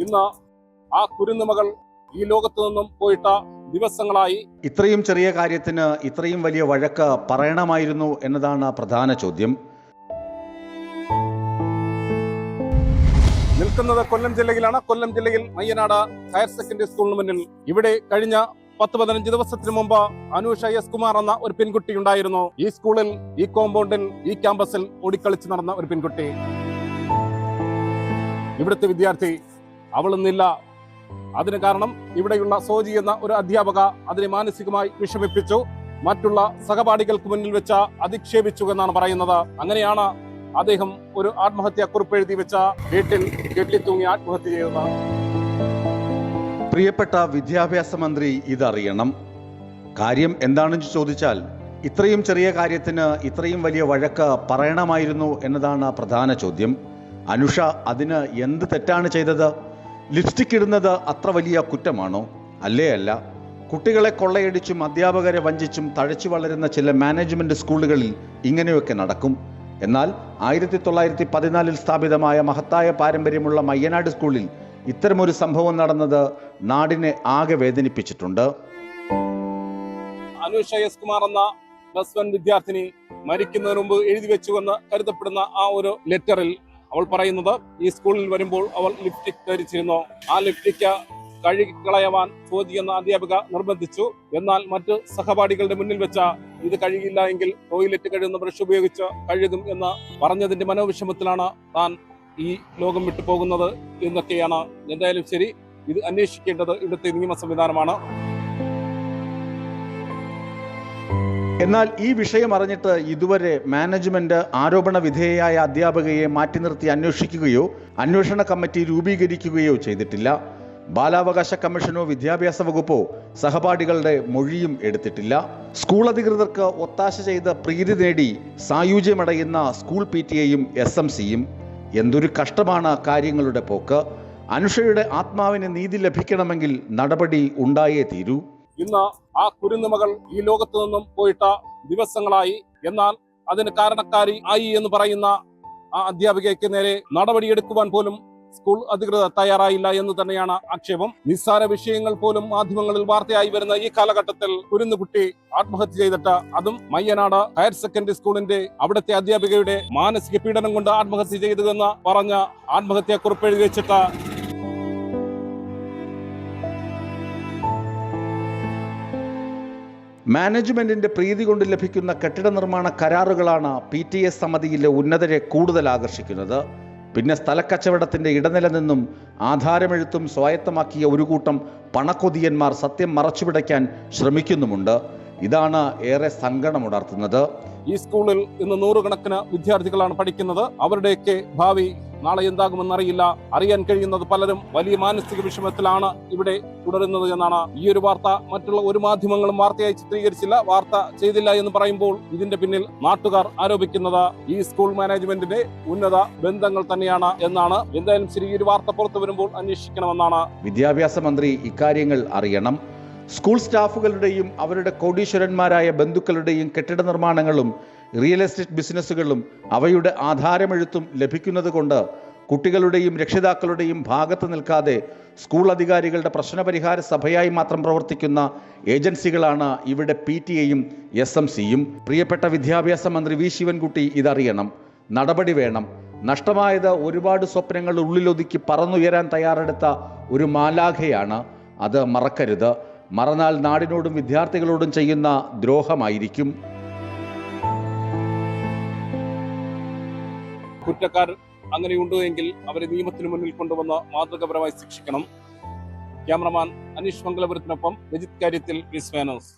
ഇന്ന് ആ കുരുന്നുമകൾ ഈ ലോകത്തു നിന്നും പോയിട്ട ദിവസങ്ങളായി. ഇത്രയും ചെറിയ കാര്യത്തിന് ഇത്രയും വലിയ വഴക്ക് പറയണമായിരുന്നു എന്നതാണ് പ്രധാന ചോദ്യം. നിൽക്കുന്നത് കൊല്ലം ജില്ലയിലാണ്. കൊല്ലം ജില്ലയിൽ മയ്യനാട് ഹയർ സെക്കൻഡറി സ്കൂളിന് മുന്നിൽ. ഇവിടെ കഴിഞ്ഞ 10-15 ദിവസത്തിന് മുമ്പ് അനൂഷ എസ് കുമാർ എന്ന ഒരു പെൺകുട്ടി ഉണ്ടായിരുന്നു. ഈ സ്കൂളിൽ, ഈ കോമ്പൗണ്ടിൽ, ഈ ക്യാമ്പസിൽ ഓടിക്കളിച്ച് നടന്ന ഒരു പെൺകുട്ടി. ഇവിടുത്തെ വിദ്യാർത്ഥി അവളൊന്നില്ല. അതിന് കാരണം ഇവിടെയുള്ള സോജി എന്ന ഒരു അധ്യാപക അതിനെ മാനസികമായി വിഷമിപ്പിച്ചു, മറ്റുള്ള സഹപാഠികൾക്ക് മുന്നിൽ വെച്ച് അധിക്ഷേപിച്ചു എന്നാണ് പറയുന്നത്. അങ്ങനെയാണ് അദ്ദേഹം ഒരു ആത്മഹത്യാ കുറിപ്പ് എഴുതി വെച്ച വീട്ടിൽ കെട്ടിത്തൂങ്ങി ആത്മഹത്യ ചെയ്തത്. പ്രിയപ്പെട്ട വിദ്യാഭ്യാസ മന്ത്രി ഇതറിയണം. കാര്യം എന്താണെന്ന് ചോദിച്ചാൽ ഇത്രയും ചെറിയ കാര്യത്തിന് ഇത്രയും വലിയ വഴക്ക് പറയണമായിരുന്നു എന്നതാണ് പ്രധാന ചോദ്യം. അനുഷ അതിന് എന്ത് തെറ്റാണ് ചെയ്തത്? ലിപ്സ്റ്റിക് ഇടുന്നത് അത്ര വലിയ കുറ്റമാണോ? അല്ലേ അല്ല. കുട്ടികളെ കൊള്ളയടിച്ചും അധ്യാപകരെ വഞ്ചിച്ചും തഴച്ചു വളരുന്ന ചില മാനേജ്മെന്റ് സ്കൂളുകളിൽ ഇങ്ങനെയൊക്കെ നടക്കും. എന്നാൽ 1914 സ്ഥാപിതമായ മഹത്തായ പാരമ്പര്യമുള്ള മയ്യനാട് സ്കൂളിൽ ഇത്തരമൊരു സംഭവം നടന്നത് നാടിനെ ആകെ വേദനിപ്പിച്ചിട്ടുണ്ട്. അനൂഷ എസ് കുമാർ എന്ന +1 വിദ്യാർത്ഥിനി മരിക്കുന്നതിന് മുമ്പ് എഴുതി വെച്ചുവെന്ന് കരുതപ്പെടുന്ന ആ ഒരു ലെറ്ററിൽ അവൾ പറയുന്നത്, ഈ സ്കൂളിൽ വരുമ്പോൾ അവൾ ലിപ്സ്റ്റിക് ധരിച്ചിരുന്നു. ആ ലിപ്സ്റ്റിക് കഴുകിക്കളയാൻ സോജി എന്ന അധ്യാപിക നിർബന്ധിച്ചു. എന്നാൽ മറ്റ് സഹപാഠികളുടെ മുന്നിൽ വെച്ച ഇത് കഴിയില്ല എങ്കിൽ ടോയ്ലറ്റ് കഴുകുന്ന ബ്രഷ് ഉപയോഗിച്ച് കഴുകും എന്ന് പറഞ്ഞതിന്റെ മനോവിഷമത്തിലാണ് താൻ ഈ ലോകം വിട്ടു പോകുന്നത് എന്നൊക്കെയാണ്. എന്തായാലും ശരി, ഇത് അന്വേഷിക്കേണ്ടത് ഇവിടുത്തെ നിയമ സംവിധാനമാണ്. എന്നാൽ ഈ വിഷയം അറിഞ്ഞിട്ട് ഇതുവരെ മാനേജ്മെന്റ് ആരോപണ വിധേയയായ അധ്യാപകയെ മാറ്റി നിർത്തി അന്വേഷിക്കുകയോ അന്വേഷണ കമ്മിറ്റി രൂപീകരിക്കുകയോ ചെയ്തിട്ടില്ല. ബാലാവകാശ കമ്മീഷനോ വിദ്യാഭ്യാസ വകുപ്പോ സഹപാഠികളുടെ മൊഴിയും എടുത്തിട്ടില്ല. സ്കൂൾ അധികൃതർക്ക് ഒത്താശ ചെയ്ത് പ്രീതി നേടി സായുജ്യമടയുന്ന സ്കൂൾ PTA-യും SMC-യും. എന്തൊരു കഷ്ടമാണ് കാര്യങ്ങളുടെ പോക്ക്. അനുഷയുടെ ആത്മാവിന് നീതി ലഭിക്കണമെങ്കിൽ നടപടി ഉണ്ടായേ തീരൂ. ഇന്ന് ആ കുരുന്നുമകൾ ഈ ലോകത്തു നിന്നും പോയിട്ട ദിവസങ്ങളായി. എന്നാൽ അതിന് കാരണക്കാരി ആയി എന്ന് പറയുന്ന ആ അധ്യാപികയ്ക്ക് നേരെ നടപടിയെടുക്കുവാൻ പോലും സ്കൂൾ അധികൃതർ തയ്യാറായില്ല എന്ന് തന്നെയാണ് ആക്ഷേപം. നിസ്സാര വിഷയങ്ങൾ പോലും മാധ്യമങ്ങളിൽ വാർത്തയായി വരുന്ന ഈ കാലഘട്ടത്തിൽ കുരുന്നുകുട്ടി ആത്മഹത്യ ചെയ്തിട്ട്, അതും മയ്യനാട് ഹയർ സെക്കൻഡറി സ്കൂളിന്റെ അവിടുത്തെ അധ്യാപികയുടെ മാനസിക പീഡനം കൊണ്ട് ആത്മഹത്യ ചെയ്തതെന്ന് പറഞ്ഞ ആത്മഹത്യാ കുറിപ്പ് എഴുതി വെച്ചിട്ട് മാനേജ്മെന്റിന്റെ പ്രീതി കൊണ്ട് ലഭിക്കുന്ന കെട്ടിട നിർമ്മാണ കരാറുകളാണ് PTA സമിതിയിലെ ഉന്നതരെ കൂടുതൽ ആകർഷിക്കുന്നത്. പിന്നെ സ്ഥലക്കച്ചവടത്തിന്റെ ഇടനില നിന്നും ആധാരമെഴുത്തും സ്വായത്തമാക്കിയ ഒരു കൂട്ടം പണക്കൊതിയന്മാർ സത്യം മറച്ചുപിടയ്ക്കാൻ ശ്രമിക്കുന്നുമുണ്ട്. ഇതാണ് ഏറെ സങ്കടമുണർത്തുന്നത്. ഈ സ്കൂളിൽ ഇന്ന് 100 കണക്കിന് വിദ്യാർത്ഥികളാണ് പഠിക്കുന്നത്. അവരുടെയൊക്കെ ഭാവി നാളെ എന്താകുമെന്നറിയില്ല. അറിയാൻ കഴിയുന്നത് പലരും വലിയ മാനസിക വിഷമത്തിലാണ് ഇവിടെ തുടരുന്നത് എന്നാണ്. ഈ ഒരു വാർത്ത മറ്റുള്ള ഒരു മാധ്യമങ്ങളും വാർത്തയായി ചിത്രീകരിച്ചില്ല, വാർത്ത ചെയ്തില്ല എന്ന് പറയുമ്പോൾ ഇതിന്റെ പിന്നിൽ നാട്ടുകാർ ആരോപിക്കുന്നത് ഈ സ്കൂൾ മാനേജ്മെന്റിന്റെ ഉന്നത ബന്ധങ്ങൾ തന്നെയാണ് എന്നാണ്. എന്തായാലും ശരി, ഈ ഒരു വാർത്ത പുറത്തു വരുമ്പോൾ അന്വേഷിക്കണമെന്നാണ്. വിദ്യാഭ്യാസ മന്ത്രി ഇക്കാര്യങ്ങൾ അറിയണം. സ്കൂൾ സ്റ്റാഫുകളുടെയും അവരുടെ കോടീശ്വരന്മാരായ ബന്ധുക്കളുടെയും കെട്ടിട നിർമ്മാണങ്ങളും റിയൽ എസ്റ്റേറ്റ് ബിസിനസ്സുകളും അവയുടെ ആധാരമെഴുത്തും ലഭിക്കുന്നത് കൊണ്ട് കുട്ടികളുടെയും രക്ഷിതാക്കളുടെയും ഭാഗത്ത് നിൽക്കാതെ സ്കൂൾ അധികാരികളുടെ പ്രശ്നപരിഹാര സഭയായി മാത്രം പ്രവർത്തിക്കുന്ന ഏജൻസികളാണ് ഇവിടെ PTA-യും SMC-യും. പ്രിയപ്പെട്ട വിദ്യാഭ്യാസ മന്ത്രി V. ശിവൻകുട്ടി ഇതറിയണം. നടപടി വേണം. നഷ്ടമായത് ഒരുപാട് സ്വപ്നങ്ങൾ ഉള്ളിലൊതുക്കി പറന്നുയരാൻ തയ്യാറെടുത്ത ഒരു മാലാഖയാണ്. അത് മറക്കരുത്. മറന്നാൽ നാടിനോടും വിദ്യാർത്ഥികളോടും ചെയ്യുന്ന ദ്രോഹമായിരിക്കും. കുറ്റക്കാർ അങ്ങനെയുണ്ടോ എങ്കിൽ അവരെ നിയമത്തിന് മുന്നിൽ കൊണ്ടുവന്ന് മാതൃകാപരമായി ശിക്ഷിക്കണം. ക്യാമറമാൻ അനീഷ് മംഗലപുരത്തിനൊപ്പം രജിത് കാര്യത്തിൽ, വിസ്വാനോസ്.